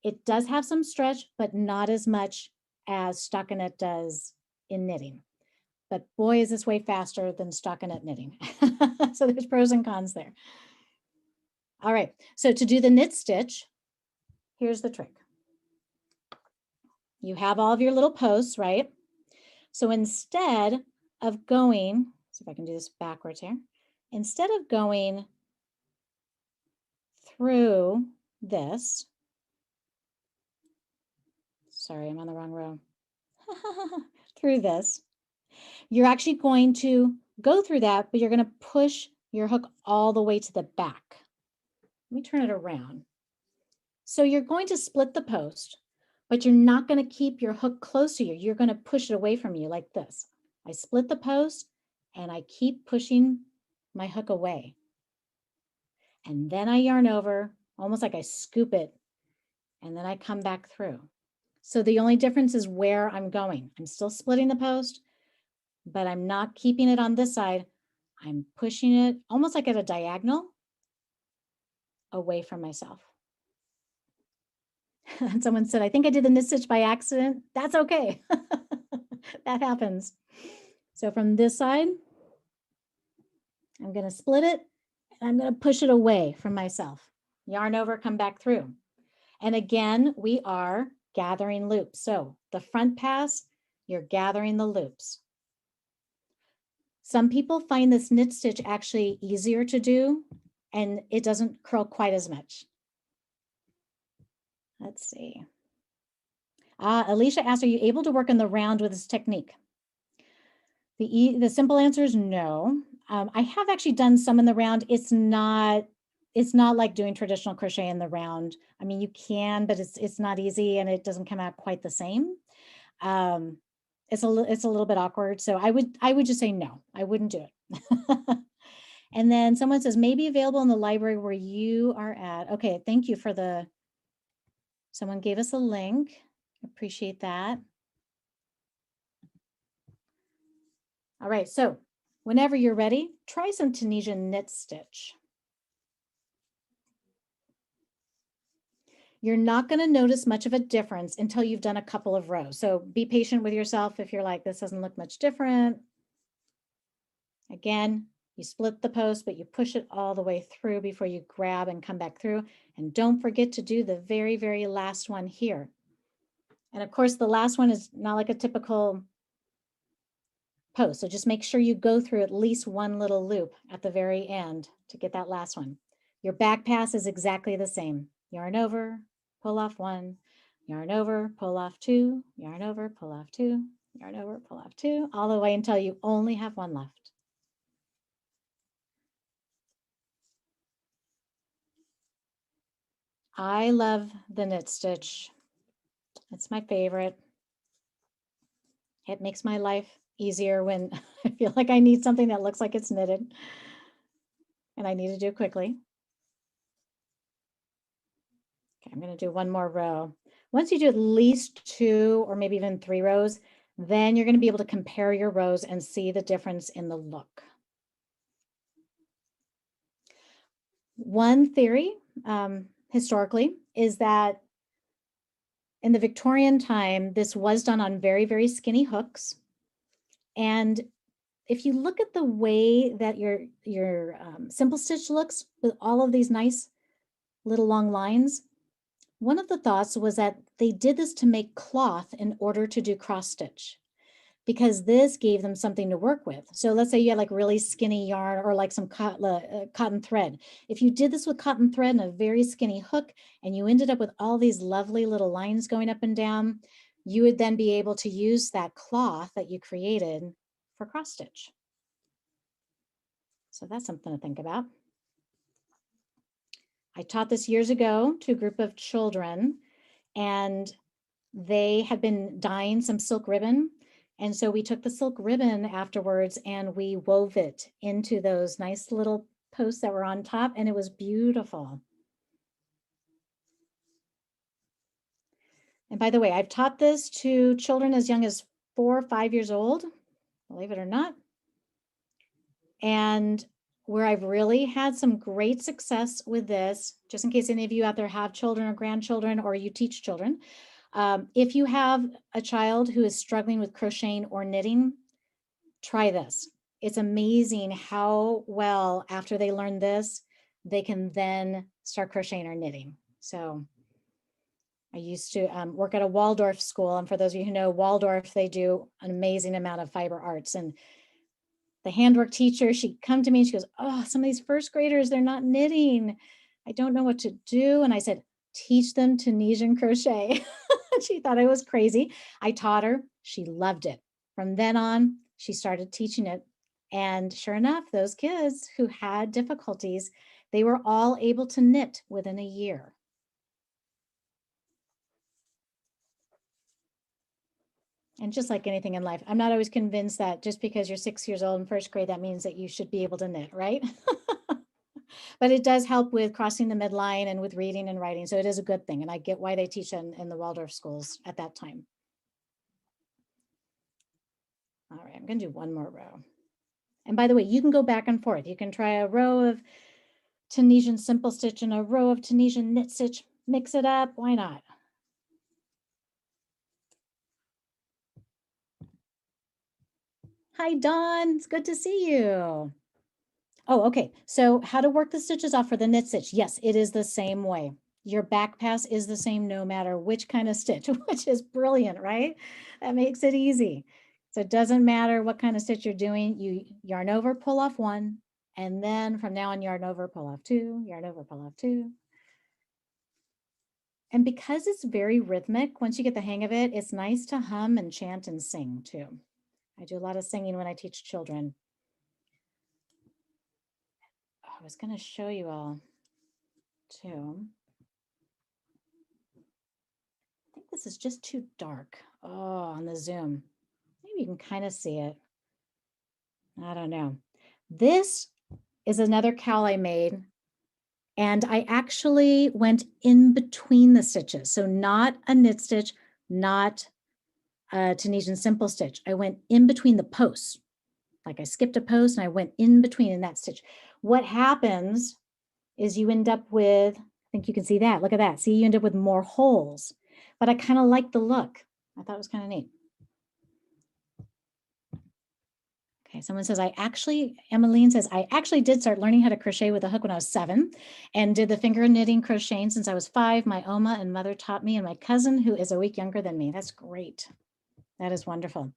It does have some stretch, but not as much as stockinette does in knitting. But boy, is this way faster than stockinette knitting. So there's pros and cons there. All right, so to do the knit stitch, here's the trick. You have all of your little posts, right? So instead of going, see if I can do this backwards here. Instead of going through this, sorry, I'm on the wrong row, through this, you're actually going to go through that, but you're going to push your hook all the way to the back. Let me turn it around. So you're going to split the post, but you're not going to keep your hook close to you. You're going to push it away from you like this. I split the post and I keep pushing my hook away. And then I yarn over, almost like I scoop it, and then I come back through. So the only difference is where I'm going. I'm still splitting the post, but I'm not keeping it on this side. I'm pushing it almost like at a diagonal away from myself. And someone said, I think I did the knit stitch by accident. That's okay. That happens. So from this side, I'm going to split it and I'm going to push it away from myself. Yarn over, come back through. And again, we are gathering loops. So the front pass, you're gathering the loops. Some people find this knit stitch actually easier to do and it doesn't curl quite as much. Let's see. Alicia asked, are you able to work in the round with this technique? The simple answer is no. I have actually done some in the round. It's not like doing traditional crochet in the round. I mean, you can, but it's not easy and it doesn't come out quite the same. It's a little bit awkward. So I would just say no, I wouldn't do it. And then someone says, maybe available in the library where you are at. Okay, thank you for someone gave us a link. Appreciate that. All right, so whenever you're ready, try some Tunisian knit stitch. You're not going to notice much of a difference until you've done a couple of rows. So be patient with yourself if you're like, this doesn't look much different. Again, you split the post, but you push it all the way through before you grab and come back through. And don't forget to do the very, very last one here. And of course, the last one is not like a typical post. So just make sure you go through at least one little loop at the very end to get that last one. Your back pass is exactly the same. Yarn over, pull off one, yarn over, pull off two, yarn over, pull off two, yarn over, pull off two, all the way until you only have one left. I love the knit stitch. It's my favorite. It makes my life easier when I feel like I need something that looks like it's knitted and I need to do it quickly. Okay, I'm going to do one more row. Once you do at least 2 or maybe even 3 rows, then you're going to be able to compare your rows and see the difference in the look. One theory historically is that in the Victorian time, this was done on very, very skinny hooks. And if you look at the way that your simple stitch looks with all of these nice little long lines, one of the thoughts was that they did this to make cloth in order to do cross stitch, because this gave them something to work with. So let's say you had like really skinny yarn or like some cotton thread. If you did this with cotton thread and a very skinny hook and you ended up with all these lovely little lines going up and down, you would then be able to use that cloth that you created for cross stitch. So that's something to think about. I taught this years ago to a group of children, and they had been dyeing some silk ribbon. And so we took the silk ribbon afterwards and we wove it into those nice little posts that were on top, and it was beautiful. And by the way, I've taught this to children as young as 4 or 5 years old, believe it or not. And where I've really had some great success with this, just in case any of you out there have children or grandchildren or you teach children, if you have a child who is struggling with crocheting or knitting, try this. It's amazing how well, after they learn this, they can then start crocheting or knitting. So I used to work at a Waldorf school. And for those of you who know Waldorf, they do an amazing amount of fiber arts. And the handwork teacher, she'd come to me and she goes, oh, some of these first graders, they're not knitting. I don't know what to do. And I said, teach them Tunisian crochet. She thought I was crazy. I taught her. She loved it. From then on, she started teaching it. And sure enough, those kids who had difficulties, they were all able to knit within a year. And just like anything in life, I'm not always convinced that just because you're 6 years old in first grade, that means that you should be able to knit, right? But it does help with crossing the midline and with reading and writing. So it is a good thing. And I get why they teach in the Waldorf schools at that time. All right, I'm going to do one more row. And by the way, you can go back and forth. You can try a row of Tunisian simple stitch and a row of Tunisian knit stitch. Mix it up. Why not? Hi, Dawn. It's good to see you. Oh, okay. So how to work the stitches off for the knit stitch. Yes, it is the same way. Your back pass is the same no matter which kind of stitch, which is brilliant, right? That makes it easy. So it doesn't matter what kind of stitch you're doing. You yarn over, pull off one, and then from now on, yarn over, pull off two, yarn over, pull off two. And because it's very rhythmic, once you get the hang of it, it's nice to hum and chant and sing too. I do a lot of singing when I teach children. I was going to show you all too. I think this is just too dark. Oh, on the Zoom. Maybe you can kind of see it. I don't know. This is another cowl I made, and I actually went in between the stitches. So not a knit stitch, not a Tunisian simple stitch. I went in between the posts. Like I skipped a post and I went in between in that stitch. What happens is you end up with, I think you can see that. Look at that. See, you end up with more holes. But I kind of like the look. I thought it was kind of neat. Okay, someone says, Emmeline says, I actually did start learning how to crochet with a hook when I was 7 and did the finger knitting crocheting since I was 5. My Oma and mother taught me and my cousin who is a week younger than me. That's great. That is wonderful.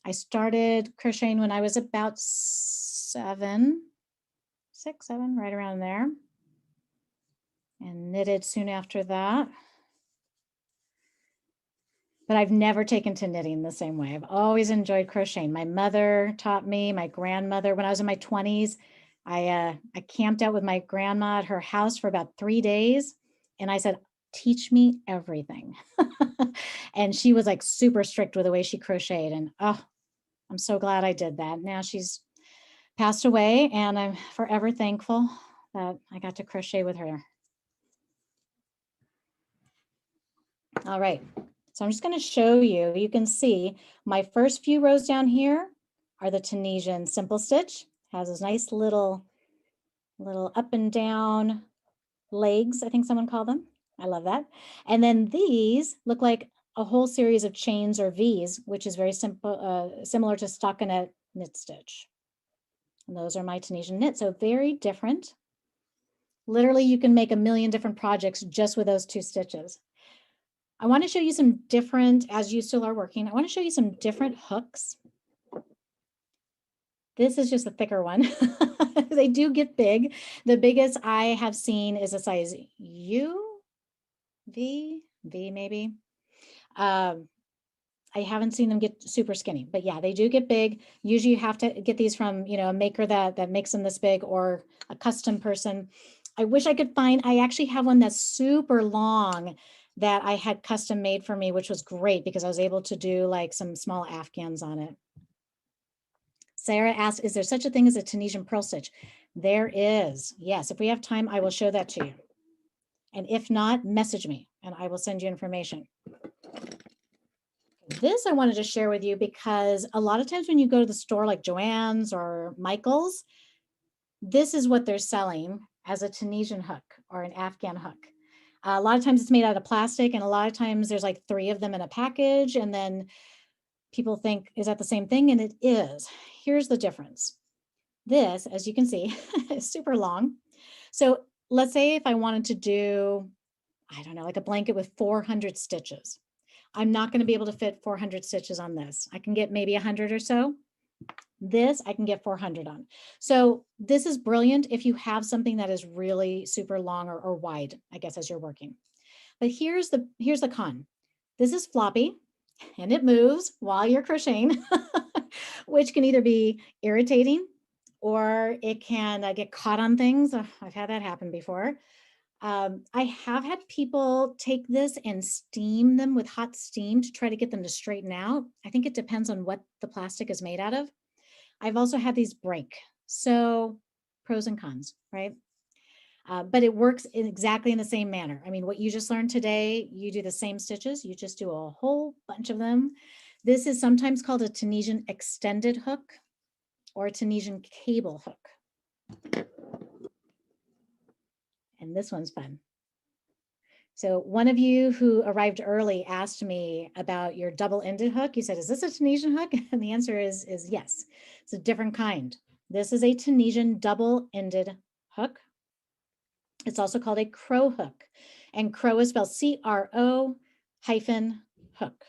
I started crocheting when I was about 6, 7, right around there. And knitted soon after that. But I've never taken to knitting the same way. I've always enjoyed crocheting. My mother taught me, my grandmother, when I was in my 20s, I camped out with my grandma at her house for about 3 days. And I said, teach me everything. And she was like super strict with the way she crocheted. And oh, I'm so glad I did that. Now she's passed away and I'm forever thankful that I got to crochet with her. All right. So I'm just going to show you, you can see my first few rows down here are the Tunisian simple stitch. Has those nice little up and down legs, I think someone called them. I love that. And then these look like a whole series of chains or V's, which is very simple, similar to stockinette knit stitch. And those are my Tunisian knit, so very different. Literally, you can make a million different projects just with those 2 stitches. I want to show you some different, as you still are working, I want to show you some different hooks. This is just a thicker one. They do get big. The biggest I have seen is a size U, V maybe. I haven't seen them get super skinny, but yeah, they do get big. Usually you have to get these from, a maker that makes them this big or a custom person. I wish I could find, I actually have one that's super long that I had custom made for me, which was great because I was able to do like some small Afghans on it. Sarah asked, is there such a thing as a Tunisian purl stitch? There is. Yes, if we have time, I will show that to you. And if not, message me and I will send you information. This I wanted to share with you because a lot of times when you go to the store like Joann's or Michael's, this is what they're selling as a Tunisian hook or an Afghan hook. A lot of times it's made out of plastic and a lot of times there's like 3 of them in a package and then people think, is that the same thing? And it is. Here's the difference. This, as you can see, is super long. So let's say if I wanted to do, I don't know, like a blanket with 400 stitches. I'm not going to be able to fit 400 stitches on this. I can get maybe 100 or so. This I can get 400 on. So this is brilliant if you have something that is really super long or wide, I guess, as you're working. But here's the con. This is floppy and it moves while you're crocheting, which can either be irritating or it can get caught on things. I've had that happen before. I have had people take this and steam them with hot steam to try to get them to straighten out. I think it depends on what the plastic is made out of. I've also had these break. So pros and cons, right? But it works exactly in the same manner. I mean, what you just learned today, you do the same stitches, you just do a whole bunch of them. This is sometimes called a Tunisian extended hook or a Tunisian cable hook. And this one's fun. So one of you who arrived early asked me about your double-ended hook. You said, is this a Tunisian hook? And the answer is yes. It's a different kind. This is a Tunisian double-ended hook. It's also called a crow hook. And crow is spelled C-R-O hyphen hook.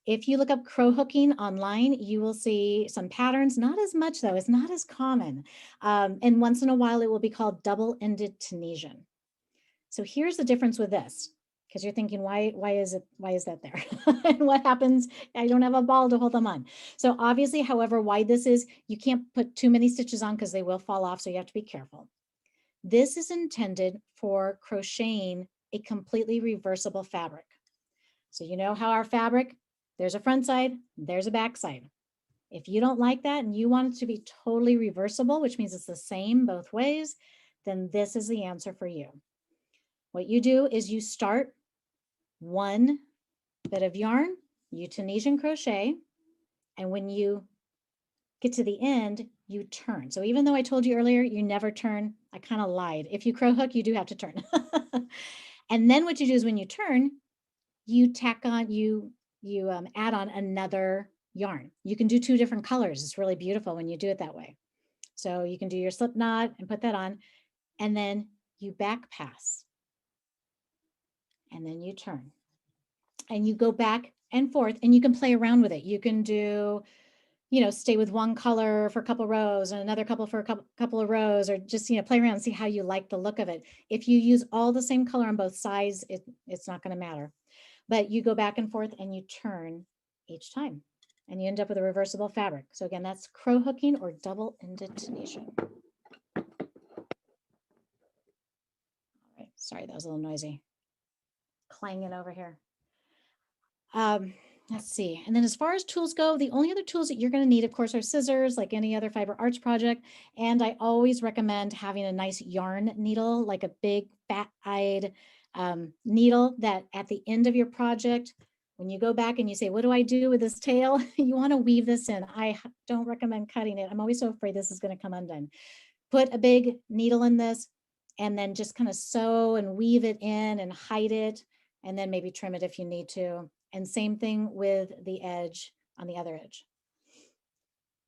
If you look up crow hooking online, you will see some patterns, not as much though, it's not as common. And once in a while, it will be called double-ended Tunisian. So here's the difference with this, because you're thinking, why is that there? And what happens? I don't have a ball to hold them on. So obviously, however wide this is, you can't put too many stitches on because they will fall off. So you have to be careful. This is intended for crocheting a completely reversible fabric. So you know how our fabric, there's a front side, there's a back side. If you don't like that and you want it to be totally reversible, which means it's the same both ways, then this is the answer for you. What you do is you start one bit of yarn, you Tunisian crochet, and when you get to the end, you turn. So even though I told you earlier, you never turn, I kind of lied. If you crow hook, you do have to turn. And then what you do is when you turn, you tack on, you add on another yarn. You can do 2 different colors. It's really beautiful when you do it that way. So you can do your slip knot and put that on, and then you back pass. And then you turn and you go back and forth, and you can play around with it. You can do, you know, stay with one color for a couple rows and another couple for a couple of rows, or just, you know, play around and see how you like the look of it. If you use all the same color on both sides, it's not going to matter. But you go back and forth and you turn each time and you end up with a reversible fabric. So again, that's crow hooking or double-ended Tunisian. All right, sorry, that was a little noisy. Clanging over here. Let's see. And then as far as tools go, the only other tools that you're going to need, of course, are scissors, like any other fiber arts project. And I always recommend having a nice yarn needle, like a big fat-eyed needle that at the end of your project, when you go back and you say, what do I do with this tail? You want to weave this in. I don't recommend cutting it. I'm always so afraid this is going to come undone. Put a big needle in this and then just kind of sew and weave it in and hide it, and then maybe trim it if you need to. And same thing with the edge on the other edge.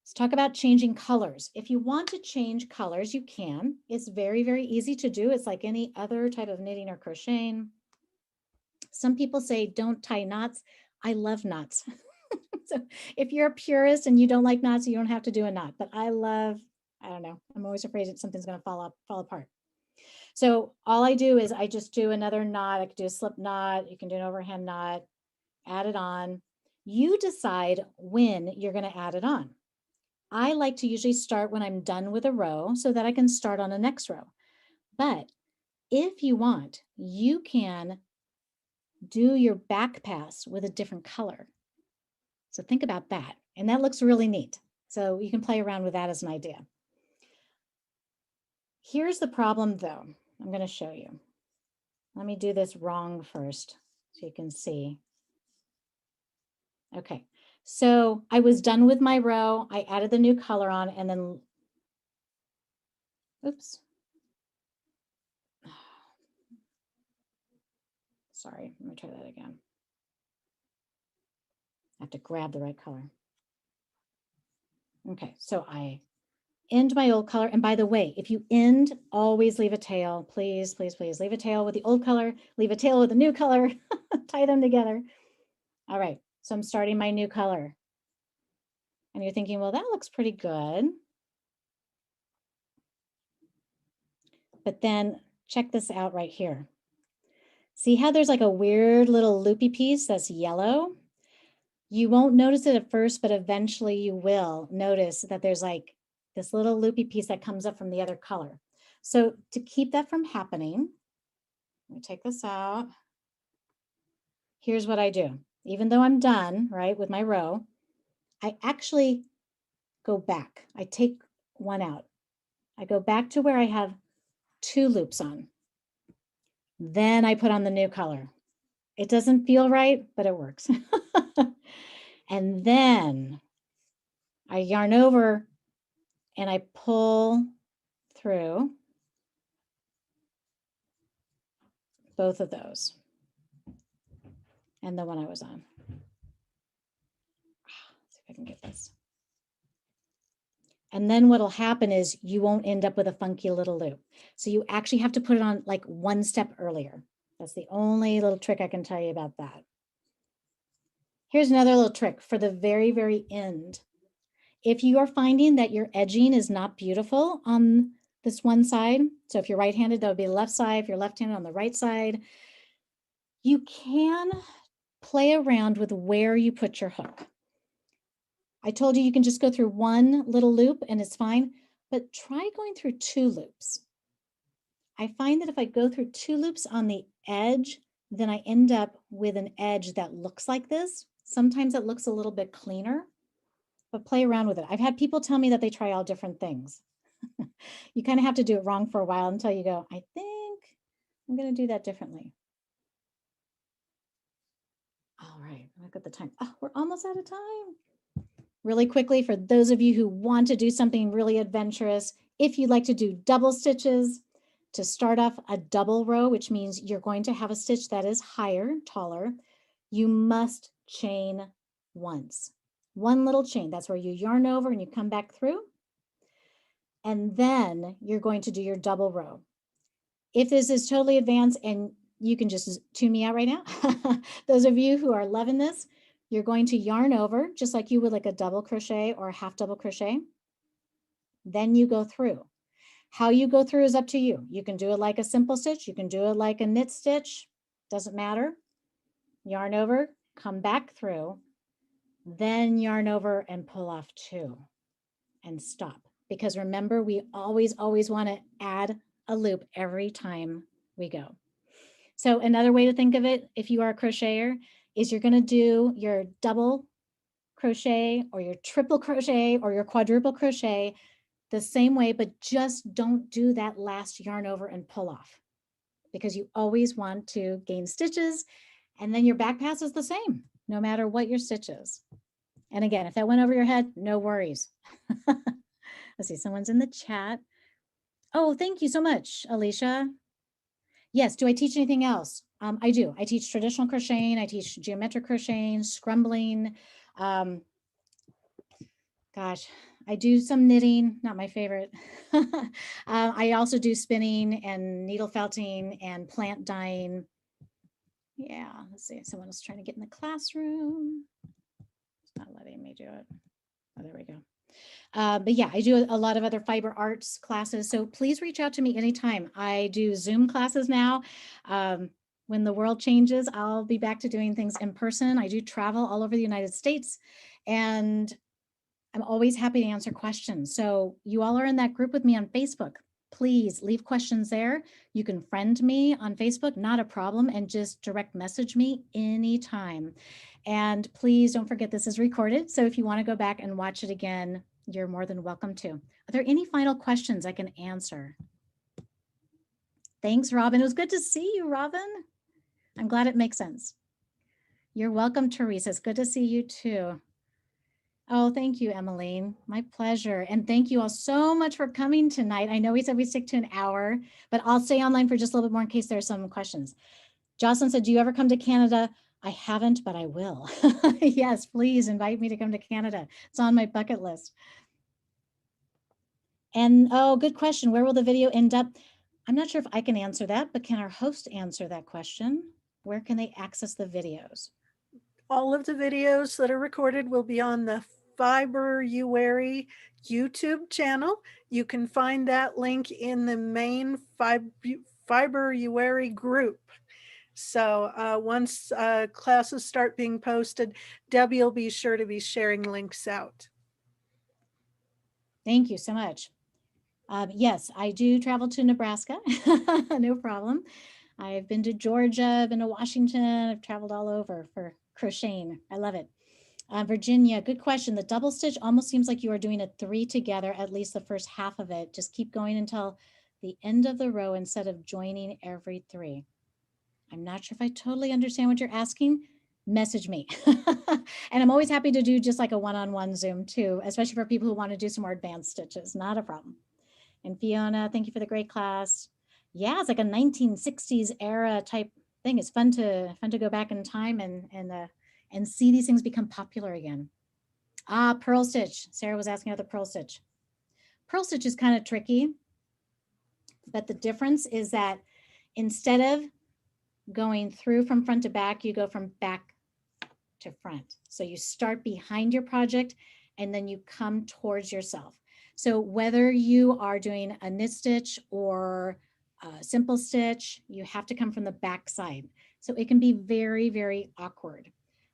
Let's talk about changing colors. If you want to change colors, you can. It's very, very easy to do. It's like any other type of knitting or crocheting. Some people say don't tie knots. I love knots. So if you're a purist and you don't like knots, you don't have to do a knot. But I don't know. I'm always afraid that something's going to fall apart. So all I do is I just do another knot. I could do a slip knot. You can do an overhand knot. Add it on. You decide when you're going to add it on. I like to usually start when I'm done with a row so that I can start on the next row. But if you want, you can do your back pass with a different color. So think about that. And that looks really neat. So you can play around with that as an idea. Here's the problem though. I'm going to show you. Let me do this wrong first so you can see. Okay, so I was done with my row. I added the new color on and then, oops. Sorry, let me try that again. I have to grab the right color. Okay, so I end my old color. And by the way, if you end, always leave a tail. Please, please, please leave a tail with the old color, leave a tail with the new color, tie them together. All right, so I'm starting my new color. And you're thinking, well, that looks pretty good. But then check this out right here. See how there's like a weird little loopy piece that's yellow? You won't notice it at first, but eventually you will notice that there's like this little loopy piece that comes up from the other color. So to keep that from happening, Let me take this out. Here's what I do. Even though I'm done, right, with my row, I actually go back. I take one out. I go back to where I have 2 loops on. Then I put on the new color. It doesn't feel right, but it works. And then I yarn over and I pull through both of those and the one I was on. Let's see if I can get this. And then what'll happen is you won't end up with a funky little loop. So you actually have to put it on like 1 step earlier. That's the only little trick I can tell you about that. Here's another little trick for the very, very end. If you are finding that your edging is not beautiful on this one side, so if you're right-handed, that would be the left side. If you're left-handed, on the right side, you can play around with where you put your hook. I told you can just go through 1 little loop and it's fine, but try going through 2 loops. I find that if I go through 2 loops on the edge, then I end up with an edge that looks like this. Sometimes it looks a little bit cleaner, but play around with it. I've had people tell me that they try all different things. You kind of have to do it wrong for a while until you go, I think I'm going to do that differently. All right, look at the time. Oh, we're almost out of time. Really quickly, for those of you who want to do something really adventurous, if you'd like to do double stitches, to start off a double row, which means you're going to have a stitch that is higher, taller, you must chain once. 1 little chain. That's where you yarn over and you come back through. And then you're going to do your double row. If this is totally advanced, and you can just tune me out right now, those of you who are loving this, you're going to yarn over just like you would like a double crochet or a half double crochet. Then you go through. How you go through is up to you. You can do it like a simple stitch. You can do it like a knit stitch. Doesn't matter. Yarn over, come back through, then yarn over and pull off 2 and stop. Because remember, we always want to add a loop every time we go. So another way to think of it, if you are a crocheter, is you're going to do your double crochet or your triple crochet or your quadruple crochet the same way, but just don't do that last yarn over and pull off, because you always want to gain stitches, and then your back pass is the same no matter what your stitch is. And again, if that went over your head, no worries. Let's see, someone's in the chat. Oh, thank you so much, Alicia. Yes, do I teach anything else? I do. I teach traditional crocheting. I teach geometric crocheting, scrumbling. Gosh, I do some knitting, not my favorite. I also do spinning and needle felting and plant dyeing. Yeah, let's see. Someone else trying to get in the classroom. It's not letting me do it. Oh, there we go. But yeah, I do a lot of other fiber arts classes. So please reach out to me anytime. I do Zoom classes now. When the world changes, I'll be back to doing things in person. I do travel all over the United States, and I'm always happy to answer questions. So you all are in that group with me on Facebook. Please leave questions there. You can friend me on Facebook, not a problem, and just direct message me anytime. And please don't forget this is recorded. So if you want to go back and watch it again, you're more than welcome to. Are there any final questions I can answer? Thanks, Robin. It was good to see you, Robin. I'm glad it makes sense. You're welcome, Teresa. It's good to see you too. Oh, thank you, Emmeline. My pleasure. And thank you all so much for coming tonight. I know we said we'd stick to an hour, but I'll stay online for just a little bit more in case there are some questions. Jocelyn said, do you ever come to Canada? I haven't, but I will. Yes, please invite me to come to Canada. It's on my bucket list. And oh, good question. Where will the video end up? I'm not sure if I can answer that, but can our host answer that question? Where can they access the videos? All of the videos that are recorded will be on the Fiber Uwari YouTube channel. You can find that link in the main Fiber Uwari group. So once classes start being posted, Debbie will be sure to be sharing links out. Thank you so much. Yes, I do travel to Nebraska, no problem. I've been to Georgia, I've been to Washington, I've traveled all over for crocheting. I love it. Virginia, good question. The double stitch almost seems like you are doing a 3 together, at least the first half of it. Just keep going until the end of the row instead of joining every 3. I'm not sure if I totally understand what you're asking. Message me. And I'm always happy to do just like a one-on-one Zoom too, especially for people who want to do some more advanced stitches. Not a problem. And Fiona, thank you for the great class. Yeah, it's like a 1960s era type thing. It's fun to go back in time and see these things become popular again. Pearl stitch. Sarah was asking about the pearl stitch. Pearl stitch is kind of tricky, but the difference is that instead of going through from front to back, you go from back to front. So you start behind your project and then you come towards yourself. So whether you are doing a knit stitch or a simple stitch, you have to come from the back side. So it can be very, very awkward.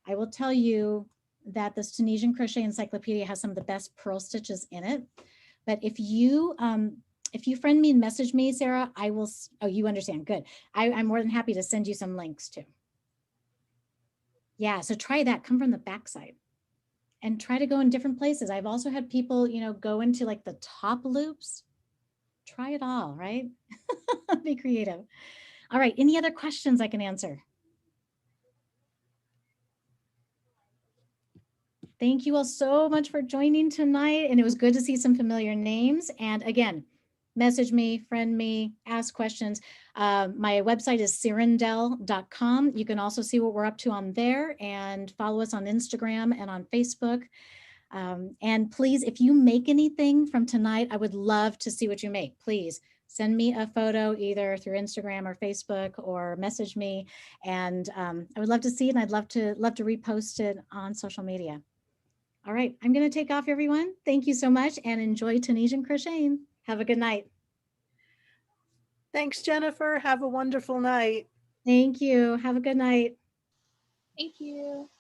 I will tell you that this Tunisian Crochet Encyclopedia has some of the best pearl stitches in it. But if you friend me and message me, Sarah, I will, oh, you understand, good. I'm more than happy to send you some links too. Yeah, so try that, come from the backside and try to go in different places. I've also had people, you know, go into like the top loops. Try it all, right? Be creative. All right, any other questions I can answer? Thank you all so much for joining tonight. And it was good to see some familiar names. And again, message me, friend me, ask questions. My website is sirendell.com. You can also see what we're up to on there and follow us on Instagram and on Facebook. And please, if you make anything from tonight, I would love to see what you make. Please send me a photo either through Instagram or Facebook or message me. And I would love to see it. And I'd love to repost it on social media. All right, I'm going to take off, everyone. Thank you so much and enjoy Tunisian crocheting. Have a good night. Thanks, Jennifer. Have a wonderful night. Thank you. Have a good night. Thank you.